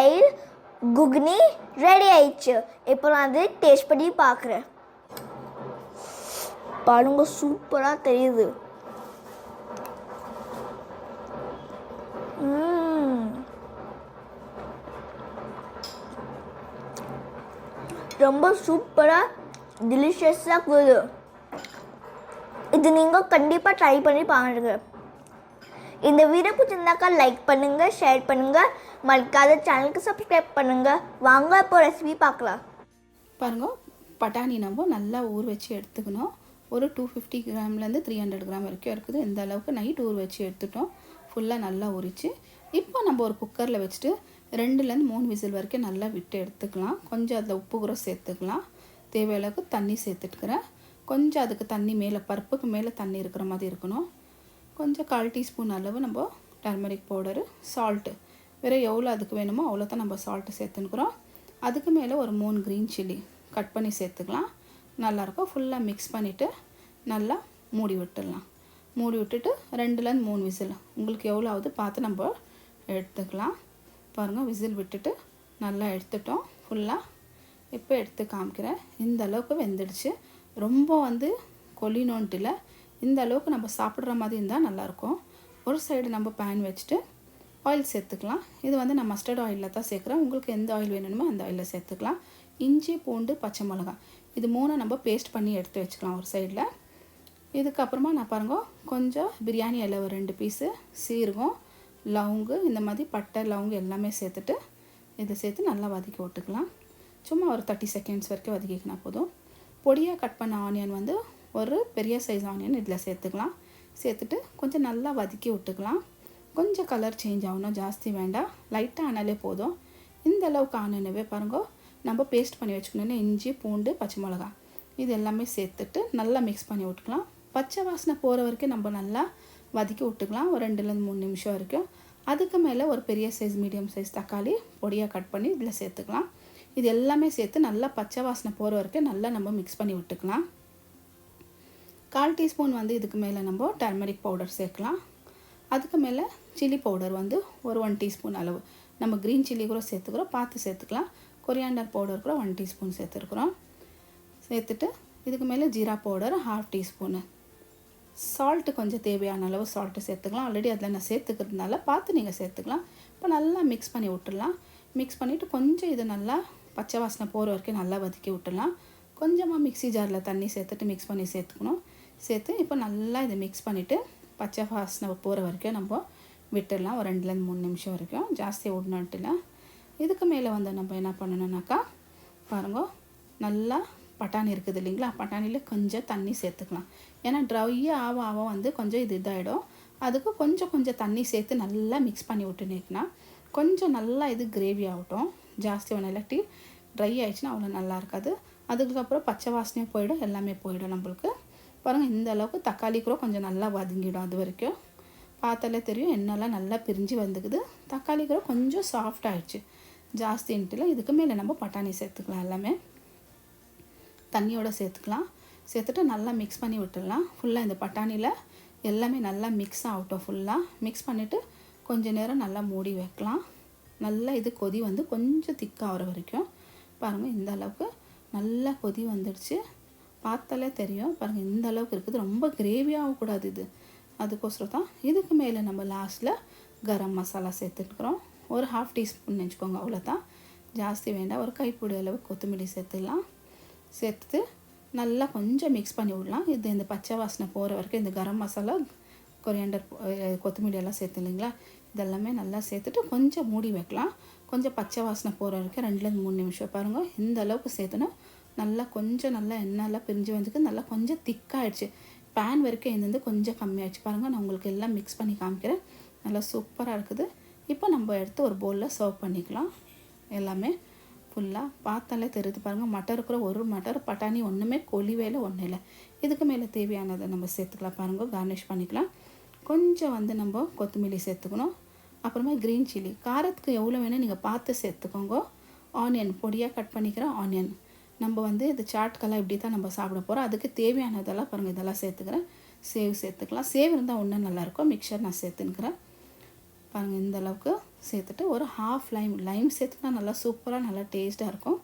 Style குக்னி ready ஆயிடுச்சு. இப்போ நான் அது டேஸ்ட் பண்ணி பார்க்குறேன். பாருங்க, சூப்பராக தெரியுது. ரொம்ப சூப்பராக டெலிஷியஸாக இருக்குது. இது நீங்கள் கண்டிப்பாக ட்ரை பண்ணி பாருங்க. இந்த வீடியோ பிடிச்சிருந்தாக்கா லைக் பண்ணுங்கள், ஷேர் பண்ணுங்கள், மறக்காத சேனலுக்கு சப்ஸ்கிரைப் பண்ணுங்கள். வாங்க இப்போ ரெசிபி பார்க்கலாம். பாருங்க, பட்டாணி நம்ம நல்லா ஊற வச்சு எடுத்துக்கணும். ஒரு 250 கிராம்லேருந்து 300 கிராம் வரைக்கும் இருக்குது. இந்த அளவுக்கு நைட் ஊற வச்சு எடுத்துட்டோம். ஃபுல்லாக நல்லா ஊறிச்சு. இப்போ நம்ம ஒரு குக்கரில் வச்சுட்டு 2லேருந்து 3 விசில் வரைக்கும் நல்லா விட்டு எடுத்துக்கலாம். கொஞ்சம் அதில் உப்பு கூட சேர்த்துக்கலாம். தேவையான அளவுக்கு தண்ணி சேர்த்துட்டுக்கிறேன். கொஞ்சம் அதுக்கு தண்ணி மேலே, பருப்புக்கு மேலே தண்ணி இருக்கிற மாதிரி இருக்கணும். கொஞ்சம் 1/4 டீஸ்பூன் அளவு நம்ம டர்மரிக் பவுடரு, சால்ட்டு, வேறு எவ்வளோ அதுக்கு வேணுமோ அவ்வளோ தான் நம்ம சால்ட்டு சேர்த்துக்கிறோம். அதுக்கு மேலே ஒரு 3 க்ரீன் சில்லி கட் பண்ணி சேர்த்துக்கலாம். நல்லாயிருக்கும். ஃபுல்லாக மிக்ஸ் பண்ணிவிட்டு நல்லா மூடி விட்டுடலாம். மூடி விட்டுட்டு 2லேருந்து 3 விசில் உங்களுக்கு எவ்வளோ ஆகுது பார்த்து நம்ம எடுத்துக்கலாம். பாருங்கள், விசில் விட்டுட்டு நல்லா எடுத்துட்டோம் ஃபுல்லாக. இப்போ எடுத்து காமிக்கிறேன். இந்த அளவுக்கு வெந்துடுச்சு. ரொம்ப கொல்லினோன்ட்டு இல்லை, இந்த அளவுக்கு நம்ம சாப்பிட்ற மாதிரி இருந்தால் நல்லாயிருக்கும். ஒரு சைடு நம்ம பேன் வச்சுட்டு ஆயில் சேர்த்துக்கலாம். இது நான் மஸ்டர்ட் ஆயிலில் தான் சேர்க்குறேன். உங்களுக்கு எந்த ஆயில் வேணுமோ அந்த ஆயிலில் சேர்த்துக்கலாம். இஞ்சி, பூண்டு, பச்சை மிளகாய் இது 3 நம்ம பேஸ்ட் பண்ணி எடுத்து வச்சுக்கலாம் ஒரு சைடில். இதுக்கப்புறமா நான் பாருங்க, கொஞ்சம் பிரியாணி இலை ஒரு 2 பீஸு, சீரகம், லவங்கு, இந்த மாதிரி பட்டை, லவங்கு எல்லாமே சேர்த்துட்டு இதை சேர்த்து நல்லா வதக்கி விட்டுக்கலாம். சும்மா ஒரு 30 செகண்ட்ஸ் வரைக்கும் வதக்கிக்கினா போதும். பொடியாக கட் பண்ண ஆனியன் ஒரு பெரிய சைஸ் ஆனியன் இதில் சேர்த்துக்கலாம். சேர்த்துட்டு கொஞ்சம் நல்லா வதக்கி விட்டுக்கலாம். கொஞ்சம் கலர் சேஞ்ச் ஆகணும், ஜாஸ்தி வேண்டாம், லைட்டாக ஆனாலே போதும். இந்த அளவுக்கு ஆனவே பாருங்க, நம்ம பேஸ்ட் பண்ணி வச்சுக்கணுன்னா இஞ்சி, பூண்டு, பச்சை மிளகாய் இது எல்லாமே சேர்த்துட்டு நல்லா மிக்ஸ் பண்ணி விட்டுக்கலாம். பச்சை வாசனை போகிற வரைக்கும் நம்ம நல்லா வதக்கி விட்டுக்கலாம், ஒரு 2லேருந்து 3 நிமிஷம் வரைக்கும். அதுக்கு மேலே ஒரு பெரிய சைஸ், மீடியம் சைஸ் தக்காளி பொடியாக கட் பண்ணி இதில் சேர்த்துக்கலாம். இது எல்லாமே சேர்த்து நல்லா பச்சை வாசனை போகிற வரைக்கும் நல்லா நம்ம மிக்ஸ் பண்ணி விட்டுக்கலாம். 1/4 டீஸ்பூன் இதுக்கு மேலே நம்ம டர்மரிக் பவுடர் சேர்க்கலாம். அதுக்கு மேலே சில்லி பவுடர் ஒரு 1 டீஸ்பூன் அளவு, நம்ம க்ரீன் சில்லி கூட சேர்த்துக்கிறோம், பார்த்து சேர்த்துக்கலாம். கொரியாண்டர் பவுடர் கூட 1 டீஸ்பூன் சேர்த்துருக்குறோம். சேர்த்துட்டு இதுக்கு மேலே ஜீரா பவுடர் 1/2 டீஸ்பூனு, சால்ட்டு கொஞ்சம் தேவையான அளவு சால்ட்டு சேர்த்துக்கலாம். ஆல்ரெடி அதில் நான் சேர்த்துக்கிறதுனால பார்த்து நீங்கள் சேர்த்துக்கலாம். இப்போ நல்லா மிக்ஸ் பண்ணி விட்டுடலாம். மிக்ஸ் பண்ணிவிட்டு கொஞ்சம் இது நல்லா பச்சை வாசனை போகிற வரைக்கும் நல்லா வதக்கி விட்டுடலாம். கொஞ்சமாக மிக்ஸி ஜாரில் தண்ணி சேர்த்துட்டு மிக்ஸ் பண்ணி சேர்த்துக்கணும். சேர்த்து இப்போ நல்லா இதை மிக்ஸ் பண்ணிவிட்டு பச்சை வாசனை போகிற வரைக்கும் நம்ம விட்டுடலாம். ஒரு 2லேருந்து 3 நிமிஷம் வரைக்கும், ஜாஸ்தி விடணுன்ட்டுல. இதுக்கு மேலே நம்ம என்ன பண்ணணுன்னாக்கா பாருங்க, நல்லா பட்டாணி இருக்குது இல்லைங்களா, பட்டாணியில் கொஞ்சம் தண்ணி சேர்த்துக்கலாம். ஏன்னா ட்ரையாக ஆக கொஞ்சம் இது இதாகிடும். அதுக்கு கொஞ்சம் தண்ணி சேர்த்து நல்லா மிக்ஸ் பண்ணி விட்டுனேக்குனா கொஞ்சம் நல்லா இது கிரேவி ஆகட்டும். ஜாஸ்தி ஒன்று இல்லாட்டி ட்ரை ஆகிடுச்சுன்னா அவ்வளோ நல்லா இருக்காது. அதுக்கப்புறம் பச்சை வாசனையும் போயிடும், எல்லாமே போயிடும் நம்மளுக்கு. பாருங்கள், இந்த அளவுக்கு தக்காளி கூட கொஞ்சம் நல்லா வதங்கிடும். அது வரைக்கும் பார்த்தாலே தெரியும், எண்ணெய்லாம் நல்லா பிரிஞ்சு வந்துக்குது. தக்காளி கூட கொஞ்சம் சாஃப்ட் ஆகிடுச்சு, ஜாஸ்தின்ட்டுல. இதுக்கு மேலே நம்ம பட்டாணி சேர்த்துக்கலாம். எல்லாமே தண்ணியோடு சேர்த்துக்கலாம். சேர்த்துட்டு நல்லா மிக்ஸ் பண்ணி விட்டுடலாம். ஃபுல்லாக இந்த பட்டாணியில் எல்லாமே நல்லா மிக்ஸ் ஆகட்டும். ஃபுல்லாக மிக்ஸ் பண்ணிவிட்டு கொஞ்சம் நேரம் நல்லா மூடி வைக்கலாம். நல்லா இது கொதி கொஞ்சம் திக்காகிற வரைக்கும். பாருங்கள், இந்த அளவுக்கு நல்லா கொதி வந்துடுச்சு, பார்த்தாலே தெரியும். பாருங்கள், இந்த அளவுக்கு இருக்குது. ரொம்ப கிரேவியாகக்கூடாது இது, அதுக்கோசரம் தான். இதுக்கு மேலே நம்ம லாஸ்ட்டில் கரம் மசாலா சேர்த்துட்டுருக்குறோம். ஒரு 1/2 டீஸ்பூன் நினச்சிக்கோங்க, அவ்வளோதான், ஜாஸ்தி வேண்டாம். ஒரு கைப்பிடி அளவு கொத்தமல்லி சேர்த்துடலாம். சேர்த்து நல்லா கொஞ்சம் மிக்ஸ் பண்ணி விடலாம். இது இந்த பச்சை வாசனை போகிற வரைக்கும் இந்த கரம் மசாலா, கொரியாண்டர், கொத்தமல்லி எல்லாம் சேர்த்து இல்லைங்களா, இதெல்லாமே நல்லா சேர்த்துட்டு கொஞ்சம் மூடி வைக்கலாம். கொஞ்சம் பச்சை வாசனை போகிற வரைக்கும் 2லேருந்து 3 நிமிஷம். பாருங்கள், இந்த அளவுக்கு சேர்த்துனா நல்லா கொஞ்சம் நல்லா எண்ணெயெல்லாம் பிரிஞ்சு வந்துக்கு, நல்லா கொஞ்சம் திக்காகிடுச்சு. பேன் வரைக்கும் கொஞ்சம் கம்மியாகிடுச்சு. பாருங்கள், நான் உங்களுக்கு எல்லாம் மிக்ஸ் பண்ணி காமிக்கிறேன். நல்லா சூப்பராக இருக்குது. இப்போ நம்ம எடுத்து ஒரு பவுலில் சர்வ் பண்ணிக்கலாம். எல்லாமே ஃபுல்லாக பார்த்தாலே தெரியுது. பாருங்கள், மட்டர் இருக்கிற ஒரு மட்டர், பட்டாணி ஒன்றுமே கொலிவேல ஒன்றும் இல்லை. இதுக்கு மேலே தேவையானதை நம்ம சேர்த்துக்கலாம். பாருங்கள், கார்னிஷ் பண்ணிக்கலாம். கொஞ்சம் நம்ம கொத்தமல்லி சேர்த்துக்கணும். அப்புறமா க்ரீன் சில்லி, காரத்துக்கு எவ்வளோ வேணும் நீங்கள் பார்த்து சேர்த்துக்கோங்க. ஆனியன் பொடியாக கட் பண்ணிக்கிற ஆனியன், நம்ம இது சாட்கெல்லாம் இப்படி தான் நம்ம சாப்பிட போகிறோம். அதுக்கு தேவையானதெல்லாம் பாருங்கள், இதெல்லாம் சேர்த்துக்கிறேன். சேவ் சேர்த்துக்கலாம். சேவ் இருந்தால் ஒன்றும் நல்லாயிருக்கும். மிக்சர் நான் சேர்த்துக்கிறேன். பாருங்கள் இந்த அளவுக்கு சேர்த்துட்டு ஒரு ஹாஃப் லைம் சேர்த்துனா நல்லா சூப்பராக நல்லா டேஸ்ட்டாக இருக்கும்.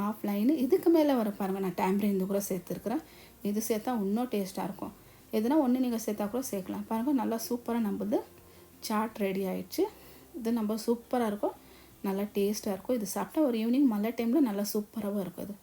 ஆஃப் லைனு இதுக்கு மேலே வர பாருங்கள், நான் டேம்பரின் கூட சேர்த்துருக்குறேன். இது சேர்த்தா இன்னும் டேஸ்ட்டாக இருக்கும். எதுனா ஒன்று நீங்கள் சேர்த்தா கூட சேர்க்கலாம். பாருங்கள் நல்லா சூப்பராக நம்மளது சாட் ரெடி ஆயிடுச்சு. இது நம்ம சூப்பராக இருக்கும், நல்லா டேஸ்ட்டாக இருக்கும். இது சாப்பிட்டா ஒரு ஈவினிங் மழை டைமில் நல்லா சூப்பராகவும் இருக்குது.